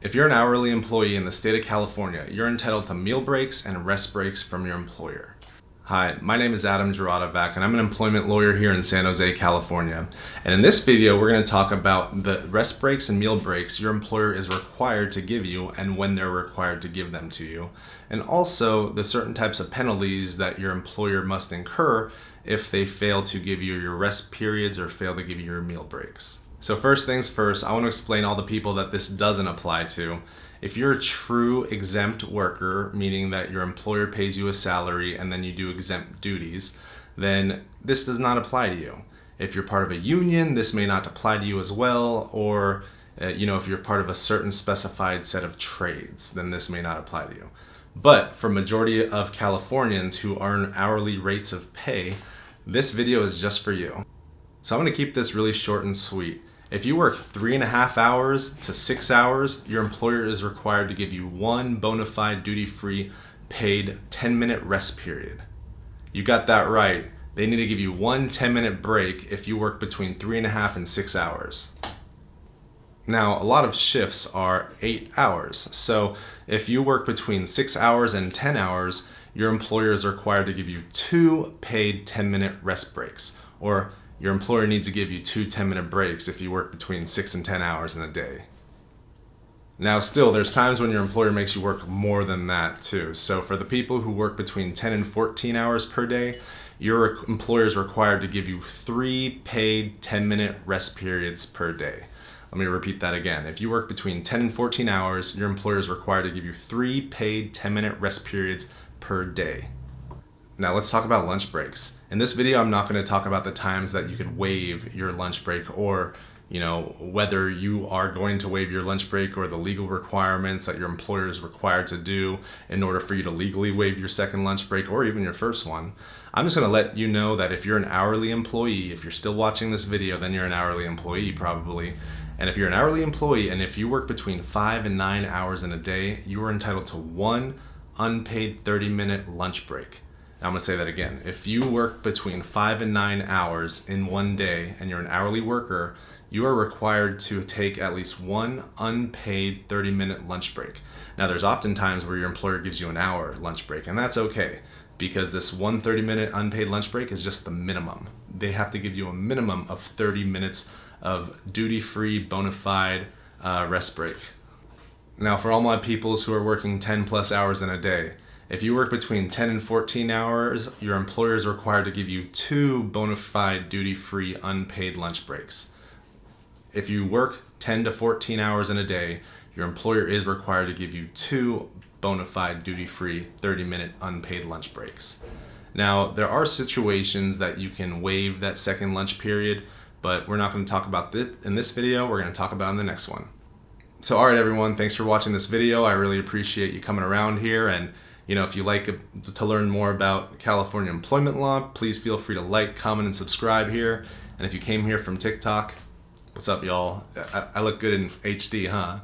If you're an hourly employee in the state of California, you're entitled to meal breaks and rest breaks from your employer. Hi, my name is Adam Juratovac, and I'm an employment lawyer here in San Jose, California. And in this video, we're going to talk about the rest breaks and meal breaks your employer is required to give you and when they're required to give them to you. And also the certain types of penalties that your employer must incur if they fail to give you your rest periods or fail to give you your meal breaks. So first things first, I want to explain all the people that this doesn't apply to. If you're a true exempt worker, meaning that your employer pays you a salary and then you do exempt duties, then this does not apply to you. If you're part of a union, this may not apply to you as well, or if you're part of a certain specified set of trades, then this may not apply to you. But for majority of Californians who earn hourly rates of pay, this video is just for you. So I'm going to keep this really short and sweet. If you work 3.5 hours to 6 hours, your employer is required to give you one bona fide duty-free paid 10-minute rest period. You got that right. They need to give you one 10-minute break if you work between 3.5 and 6 hours. Now, a lot of shifts are 8 hours. So if you work between 6 hours and 10 hours, your employer is required to give you 2 paid 10-minute rest breaks, or your employer needs to give you 2 10-minute breaks if you work between 6 and 10 hours in a day. Now still, there's times when your employer makes you work more than that too. So for the people who work between 10 and 14 hours per day, your employer is required to give you 3 paid 10-minute rest periods per day. Let me repeat that again. If you work between 10 and 14 hours, your employer is required to give you 3 paid 10-minute rest periods per day. Now let's talk about lunch breaks. In this video, I'm not going to talk about the times that you could waive your lunch break, or whether you are going to waive your lunch break, or the legal requirements that your employer is required to do in order for you to legally waive your second lunch break or even your first one. I'm just going to let you know that if you're an hourly employee, if you're still watching this video, then you're an hourly employee probably. And if you're an hourly employee and if you work between 5 and 9 hours in a day, you are entitled to one unpaid 30-minute lunch break. Now I'm going to say that again. If you work between 5 and 9 hours in one day and you're an hourly worker, you are required to take at least one unpaid 30-minute lunch break. Now there's often times where your employer gives you an hour lunch break, and that's okay, because this one 30-minute unpaid lunch break is just the minimum. They have to give you a minimum of 30 minutes of duty-free, bona fide rest break. Now for all my peoples who are working 10 plus hours in a day, if you work between 10 and 14 hours, your employer is required to give you 2 bona fide duty-free unpaid lunch breaks. If you work 10 to 14 hours in a day, your employer is required to give you 2 bona fide duty-free 30-minute unpaid lunch breaks. Now, there are situations that you can waive that second lunch period, but we're not going to talk about this in this video. We're going to talk about it in the next one. So, all right, everyone, thanks for watching this video. I really appreciate you coming around here, and if you like to learn more about California employment law, please feel free to like, comment, and subscribe here. And if you came here from TikTok, what's up, y'all? I look good in HD, huh?